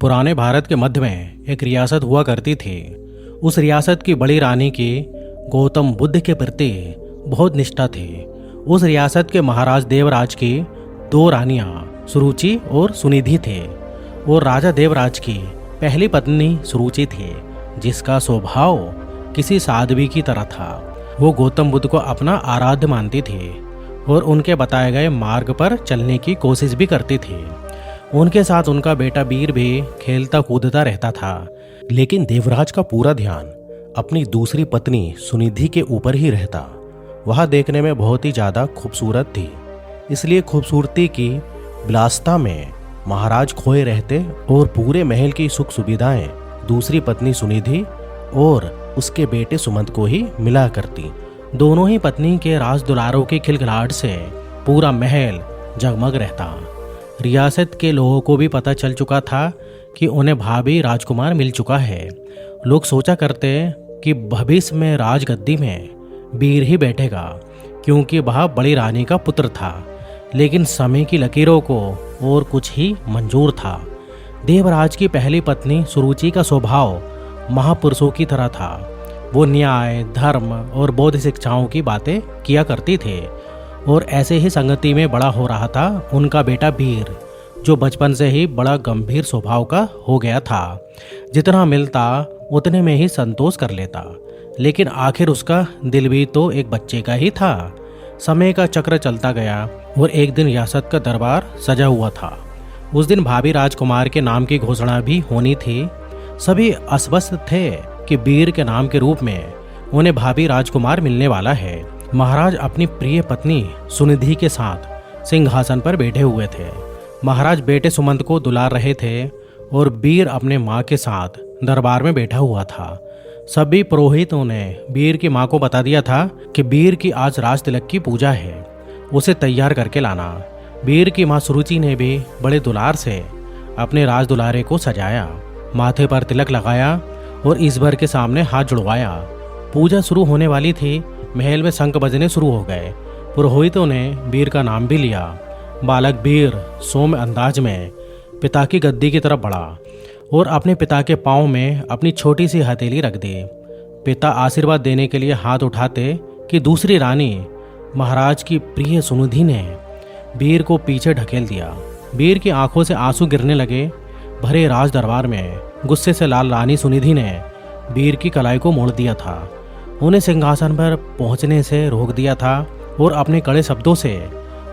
पुराने भारत के मध्य में एक रियासत हुआ करती थी। उस रियासत की बड़ी रानी की गौतम बुद्ध के प्रति बहुत निष्ठा थी। उस रियासत के महाराज देवराज की दो रानियां सुरुचि और सुनिधि थे और राजा देवराज की पहली पत्नी सुरुचि थी, जिसका स्वभाव किसी साध्वी की तरह था। वो गौतम बुद्ध को अपना आराध्य मानती थी और उनके बताए गए मार्ग पर चलने की कोशिश भी करती थी। उनके साथ उनका बेटा वीर भी खेलता कूदता रहता था, लेकिन देवराज का पूरा ध्यान अपनी दूसरी पत्नी सुनिधि के ऊपर ही रहता। वह देखने में बहुत ही ज़्यादा खूबसूरत थी, इसलिए खूबसूरती की विलासिता में महाराज खोए रहते और पूरे महल की सुख सुविधाएं दूसरी पत्नी सुनिधि और उसके बेटे सुमंत को ही मिला करती। दोनों ही पत्नी के राज दुलारों की खिलखिलाहट से पूरा महल जगमग रहता। रियासत के लोगों को भी पता चल चुका था कि उन्हें भाभी राजकुमार मिल चुका है। लोग सोचा करते कि भविष्य में राजगद्दी में वीर ही बैठेगा, क्योंकि वह बड़ी रानी का पुत्र था। लेकिन समय की लकीरों को और कुछ ही मंजूर था। देवराज की पहली पत्नी सुरुचि का स्वभाव महापुरुषों की तरह था। वो न्याय, धर्म और बौद्ध शिक्षाओं की बातें किया करती थे और ऐसे ही संगति में बड़ा हो रहा था उनका बेटा वीर, जो बचपन से ही बड़ा गंभीर स्वभाव का हो गया था। जितना मिलता उतने में ही संतोष कर लेता, लेकिन आखिर उसका दिल भी तो एक बच्चे का ही था। समय का चक्र चलता गया और एक दिन रियासत का दरबार सजा हुआ था। उस दिन भाभी राजकुमार के नाम की घोषणा भी होनी थी। सभी आश्वस्त थे कि वीर के नाम के रूप में उन्हें भाभी राजकुमार मिलने वाला है। महाराज अपनी प्रिय पत्नी सुनिधि के साथ सिंहासन पर बैठे हुए थे। महाराज बेटे सुमंत को दुलार रहे थे और वीर अपने माँ के साथ दरबार में बैठा हुआ था। सभी पुरोहितों ने वीर की माँ को बता दिया था कि वीर की आज राज तिलक की पूजा है, उसे तैयार करके लाना। वीर की माँ सुरुचि ने भी बड़े दुलार से अपने राज दुलारे को सजाया, माथे पर तिलक लगाया और ईश्वर के सामने हाथ जुड़वाया। पूजा शुरू होने वाली थी। महल में शंख बजने शुरू हो गए। पुरोहितों ने वीर का नाम भी लिया। बालक वीर सौम्य अंदाज में पिता की गद्दी की तरफ बढ़ा और अपने पिता के पांव में अपनी छोटी सी हथेली रख दी। पिता आशीर्वाद देने के लिए हाथ उठाते कि दूसरी रानी महाराज की प्रिय सुनिधि ने वीर को पीछे ढकेल दिया। वीर की आंखों से आंसू गिरने लगे। भरे राज दरबार में गुस्से से लाल रानी सुनिधि ने वीर की कलाई को मोड़ दिया था, उन्हें सिंहासन पर पहुंचने से रोक दिया था और अपने कड़े शब्दों से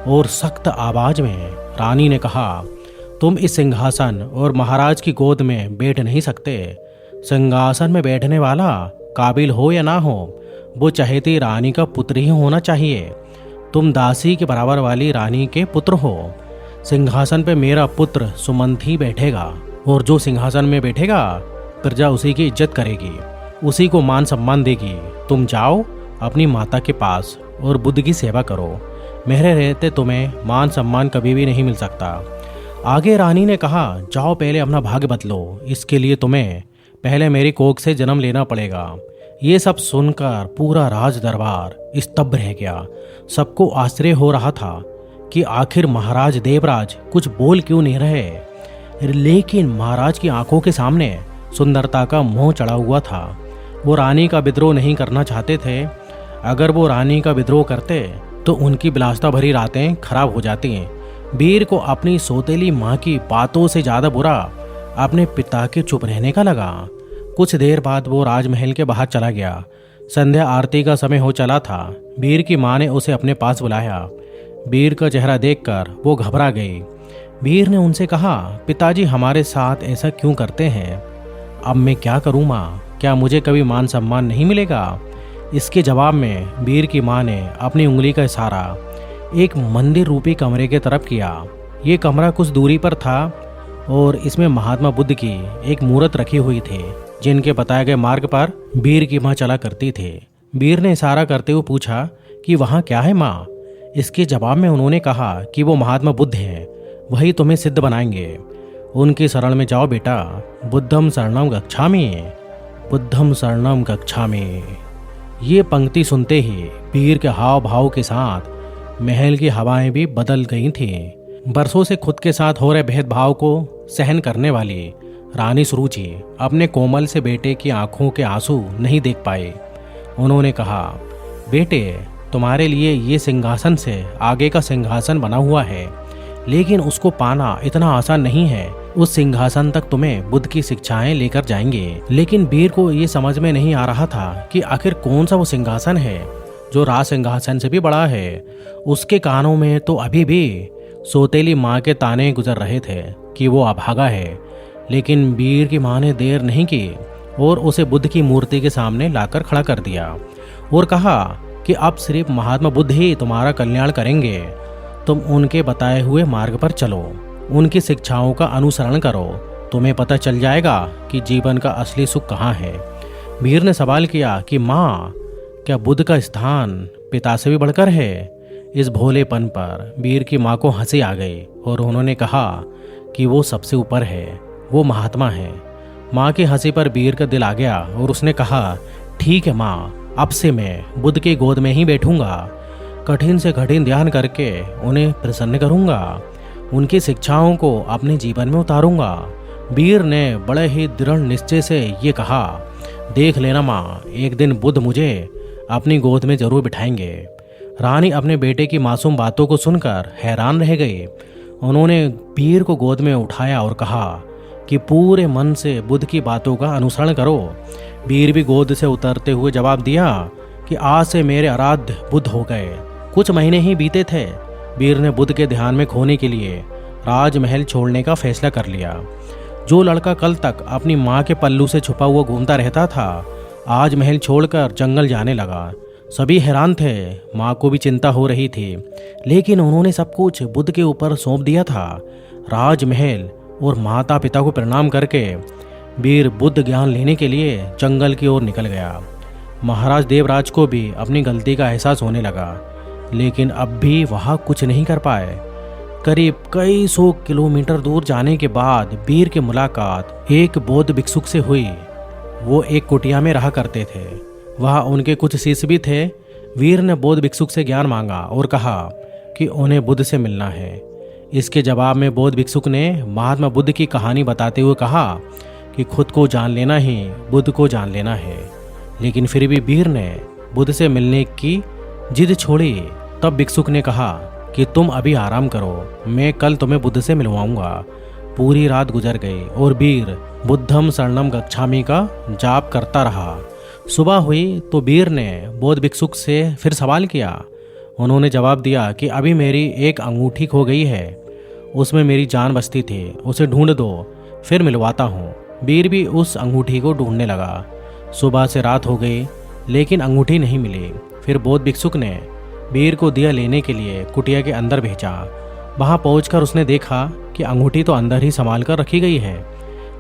और सख्त आवाज में रानी ने कहा, तुम इस सिंहासन और महाराज की गोद में बैठ नहीं सकते। सिंहासन में बैठने वाला काबिल हो या ना हो, वो चहेती रानी का पुत्र ही होना चाहिए। तुम दासी के बराबर वाली रानी के पुत्र हो। सिंहासन पे मेरा पुत्र सुमंत ही बैठेगा और जो सिंहासन में बैठेगा प्रजा उसी की इज्जत करेगी, उसी को मान सम्मान देगी। तुम जाओ अपनी माता के पास और बुद्ध की सेवा करो। मेरे रहते तुम्हें मान सम्मान कभी भी नहीं मिल सकता। आगे रानी ने कहा, जाओ पहले अपना भाग्य बदलो, इसके लिए तुम्हें पहले मेरी कोख से जन्म लेना पड़ेगा। ये सब सुनकर पूरा राज दरबार स्तब्ध रह गया। सबको आश्चर्य हो रहा था कि आखिर महाराज देवराज कुछ बोल क्यों नहीं रहे। लेकिन महाराज की आंखों के सामने सुंदरता का मोह चढ़ा हुआ था। वो रानी का विद्रोह नहीं करना चाहते थे। अगर वो रानी का विद्रोह करते तो उनकी विलासिता भरी रातें खराब हो जाती। वीर को अपनी सौतेली माँ की बातों से ज़्यादा बुरा अपने पिता के चुप रहने का लगा। कुछ देर बाद वो राजमहल के बाहर चला गया। संध्या आरती का समय हो चला था। वीर की माँ ने उसे अपने पास बुलाया। वीर का चेहरा देखकर वो घबरा गई। वीर ने उनसे कहा, पिताजी हमारे साथ ऐसा क्यों करते हैं? अब मैं क्या करूँ माँ? क्या मुझे कभी मान सम्मान नहीं मिलेगा? इसके जवाब में वीर की माँ ने अपनी उंगली का इशारा एक मंदिर रूपी कमरे के तरफ किया। ये कमरा कुछ दूरी पर था और इसमें महात्मा बुद्ध की एक मूर्त रखी हुई थी, जिनके बताए गए मार्ग पर वीर की माँ चला करती थी। वीर ने इशारा करते हुए पूछा कि वहाँ क्या है माँ? इसके जवाब में उन्होंने कहा कि वो महात्मा बुद्ध हैं, वही तुम्हें सिद्ध बनाएंगे। उनकी शरण में जाओ बेटा। बुद्धम शरणम गच्छामि, बुद्धम शरणम गच्छामि। ये पंक्ति सुनते ही वीर के हाव भाव के साथ महल की हवाएं भी बदल गई थीं। बरसों से खुद के साथ हो रहे भेदभाव को सहन करने वाली रानी सुरुचि अपने कोमल से बेटे की आंखों के आंसू नहीं देख पाए। उन्होंने कहा, बेटे, तुम्हारे लिए ये सिंहासन से आगे का सिंहासन बना हुआ है, लेकिन उसको पाना इतना आसान नहीं है। उस सिंहासन तक तुम्हें बुद्ध की शिक्षाएं लेकर जाएंगे। लेकिन वीर को ये समझ में नहीं आ रहा था कि आखिर कौन सा वो सिंहासन है जो राज सिंहासन से भी बड़ा है। उसके कानों में तो अभी भी सौतेली माँ के ताने गुजर रहे थे कि वो अभागा है। लेकिन वीर की माँ ने देर नहीं की और उसे बुद्ध की मूर्ति के सामने लाकर खड़ा कर दिया और कहा कि अब सिर्फ महात्मा बुद्ध ही तुम्हारा कल्याण करेंगे। तुम उनके बताए हुए मार्ग पर चलो, उनकी शिक्षाओं का अनुसरण करो, तुम्हें पता चल जाएगा कि जीवन का असली सुख कहाँ है। वीर ने सवाल किया कि माँ, क्या बुद्ध का स्थान पिता से भी बढ़कर है? इस भोलेपन पर वीर की माँ को हंसी आ गई और उन्होंने कहा कि वो सबसे ऊपर है, वो महात्मा है। माँ की हंसी पर वीर का दिल आ गया और उसने कहा, ठीक है माँ, अब से मैं बुद्ध की गोद में ही बैठूंगा, कठिन से कठिन ध्यान करके उन्हें प्रसन्न करूंगा, उनकी शिक्षाओं को अपने जीवन में उतारूंगा। वीर ने बड़े ही दृढ़ निश्चय से ये कहा, देख लेना माँ, एक दिन बुद्ध मुझे अपनी गोद में जरूर बिठाएंगे। रानी अपने बेटे की मासूम बातों को सुनकर हैरान रह गई। उन्होंने वीर को गोद में उठाया और कहा कि पूरे मन से बुद्ध की बातों का अनुसरण करो। वीर भी गोद से उतरते हुए जवाब दिया कि आज से मेरे आराध्य बुद्ध हो गए। कुछ महीने ही बीते थे। वीर ने बुद्ध के ध्यान में खोने के लिए राजमहल छोड़ने का फैसला कर लिया। जो लड़का कल तक अपनी माँ के पल्लू से छुपा हुआ घूमता रहता था, आज महल छोड़कर जंगल जाने लगा। सभी हैरान थे, माँ को भी चिंता हो रही थी, लेकिन उन्होंने सब कुछ बुद्ध के ऊपर सौंप दिया था। राजमहल और माता पिता को प्रणाम करके वीर बुद्ध ज्ञान लेने के लिए जंगल की ओर निकल गया। महाराज देवराज को भी अपनी गलती का एहसास होने लगा, लेकिन अब भी वह कुछ नहीं कर पाए। करीब कई 100 किलोमीटर दूर जाने के बाद वीर की मुलाकात एक बौद्ध भिक्षुक से हुई। वो एक कुटिया में रहा करते थे। वहाँ उनके कुछ शिष्य भी थे। वीर ने बौद्ध भिक्षुक से ज्ञान मांगा और कहा कि उन्हें बुद्ध से मिलना है। इसके जवाब में बौद्ध भिक्षुक ने महात्मा बुद्ध की कहानी बताते हुए कहा कि खुद को जान लेना ही बुद्ध को जान लेना है। लेकिन फिर भी वीर ने बुद्ध से मिलने की जिद छोड़ी। तब भिक्षुक ने कहा कि तुम अभी आराम करो, मैं कल तुम्हें बुद्ध से मिलवाऊंगा। पूरी रात गुजर गई और वीर बुद्धम शरणम गच्छामि का जाप करता रहा। सुबह हुई तो वीर ने बौद्ध भिक्षुक से फिर सवाल किया। उन्होंने जवाब दिया कि अभी मेरी एक अंगूठी खो गई है, उसमें मेरी जान बसती थी, उसे ढूंढ दो, फिर मिलवाता हूँ। वीर भी उस अंगूठी को ढूंढने लगा। सुबह से रात हो गई, लेकिन अंगूठी नहीं मिली। फिर बौद्ध भिक्षुक ने वीर को दिया लेने के लिए कुटिया के अंदर भेजा। वहां पहुंचकर उसने देखा कि अंगूठी तो अंदर ही संभाल कर रखी गई है।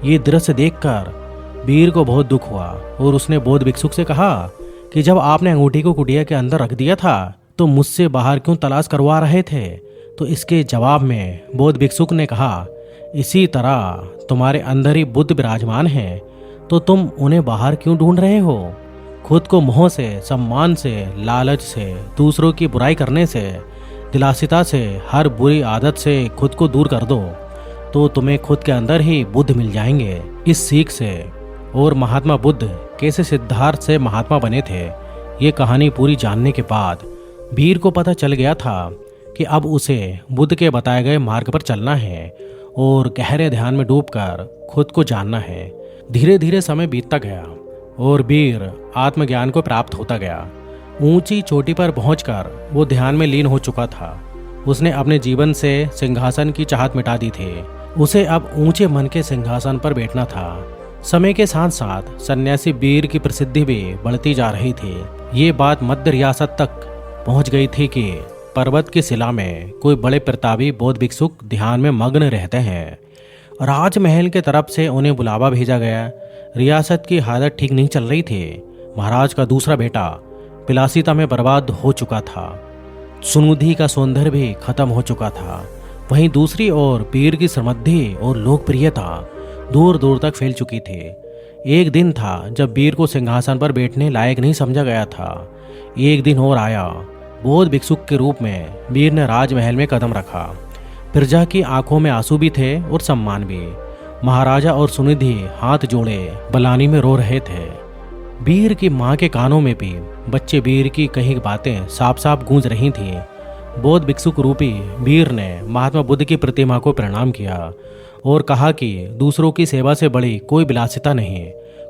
ये दृश्य देखकर वीर को बहुत दुख हुआ और उसने बौद्ध भिक्षुक से कहा कि जब आपने अंगूठी को कुटिया के अंदर रख दिया था तो मुझसे बाहर क्यों तलाश करवा रहे थे? तो इसके जवाब में बौद्ध भिक्षुक ने कहा, इसी तरह तुम्हारे अंदर ही बुद्ध विराजमान हैं, तो तुम उन्हें बाहर क्यों ढूंढ रहे हो? खुद को मोह से, सम्मान से, लालच से, दूसरों की बुराई करने से, दिलासिता से, हर बुरी आदत से खुद को दूर कर दो, तो तुम्हें खुद के अंदर ही बुद्ध मिल जाएंगे। इस सीख से और महात्मा बुद्ध कैसे सिद्धार्थ से महात्मा बने थे, ये कहानी पूरी जानने के बाद वीर को पता चल गया था कि अब उसे बुद्ध के बताए गए मार्ग पर चलना है और गहरे ध्यान में डूबकर खुद को जानना है। धीरे धीरे समय बीतता गया और वीर आत्मज्ञान को प्राप्त होता गया। ऊंची चोटी पर पहुंचकर वो ध्यान में लीन हो चुका था। उसने अपने जीवन से सिंहासन की चाहत मिटा दी थी। उसे अब ऊंचे मन के सिंहासन पर बैठना था। समय के साथ साथ सन्यासी वीर की प्रसिद्धि भी बढ़ती जा रही थी। ये बात मध्य रियासत तक पहुंच गई थी कि पर्वत की शिला में कोई बड़े प्रतापी बौद्ध भिक्षुक ध्यान में मग्न रहते हैं। राजमहल के तरफ से उन्हें बुलावा भेजा गया। रियासत की हालत ठीक नहीं चल रही थी। महाराज का दूसरा बेटा पिलासिता में बर्बाद हो चुका था। सुनिधि का सौंदर्य भी खत्म हो चुका था। वहीं दूसरी ओर वीर की समृद्धि और लोकप्रियता दूर दूर तक फैल चुकी थी। एक दिन था जब वीर को सिंहासन पर बैठने लायक नहीं समझा गया था। एक दिन और आया। बौद्ध भिक्षुक के रूप में वीर ने राजमहल में कदम रखा। प्रजा की आंखों में आंसू भी थे और सम्मान भी। महाराजा और सुनिधि हाथ जोड़े बलानी में रो रहे थे। वीर की माँ के कानों में भी बच्चे वीर की कही बातें साफ साफ गूंज रही थीं। बौद्ध भिक्षुक रूपी वीर ने महात्मा बुद्ध की प्रतिमा को प्रणाम किया और कहा कि दूसरों की सेवा से बड़ी कोई विलासिता नहीं,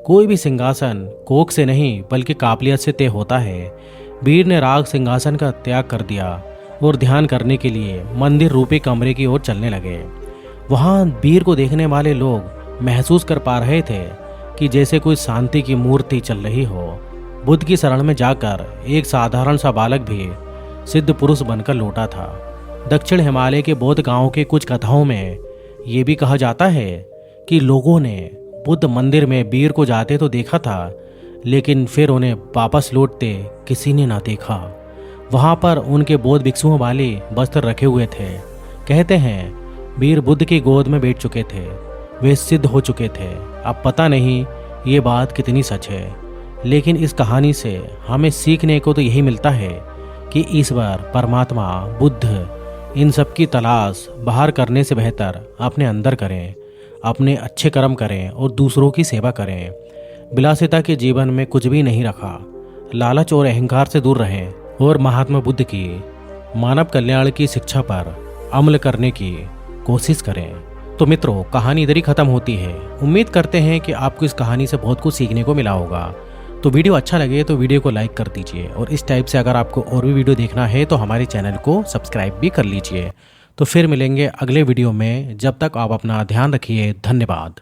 कोई भी सिंहासन कोख से नहीं बल्कि काबिलियत से तय होता है। वीर ने राग सिंहासन का त्याग कर दिया और ध्यान करने के लिए मंदिर रूपी कमरे की ओर चलने लगे। वहाँ वीर को देखने वाले लोग महसूस कर पा रहे थे कि जैसे कोई शांति की मूर्ति चल रही हो। बुद्ध की शरण में जाकर एक साधारण सा बालक भी सिद्ध पुरुष बनकर लौटा था। दक्षिण हिमालय के बौद्ध गांवों के कुछ कथाओं में ये भी कहा जाता है कि लोगों ने बुद्ध मंदिर में वीर को जाते तो देखा था, लेकिन फिर उन्हें वापस लौटते किसी ने ना देखा। वहां पर उनके बौद्ध भिक्षुओं वाले वस्त्र रखे हुए थे। कहते हैं वीर बुद्ध की गोद में बैठ चुके थे, वे सिद्ध हो चुके थे। अब पता नहीं ये बात कितनी सच है, लेकिन इस कहानी से हमें सीखने को तो यही मिलता है कि ईश्वर, परमात्मा, बुद्ध, इन सब की तलाश बाहर करने से बेहतर अपने अंदर करें, अपने अच्छे कर्म करें और दूसरों की सेवा करें। विलासिता के जीवन में कुछ भी नहीं रखा। लालच और अहंकार से दूर रहें और महात्मा बुद्ध की मानव कल्याण की शिक्षा पर अमल करने की कोशिश करें। तो मित्रों, कहानी इधर ही खत्म होती है। उम्मीद करते हैं कि आपको इस कहानी से बहुत कुछ सीखने को मिला होगा। तो वीडियो अच्छा लगे तो वीडियो को लाइक कर दीजिए और इस टाइप से अगर आपको और भी वीडियो देखना है तो हमारे चैनल को सब्सक्राइब भी कर लीजिए। तो फिर मिलेंगे अगले वीडियो में। जब तक आप अपना ध्यान रखिए। धन्यवाद।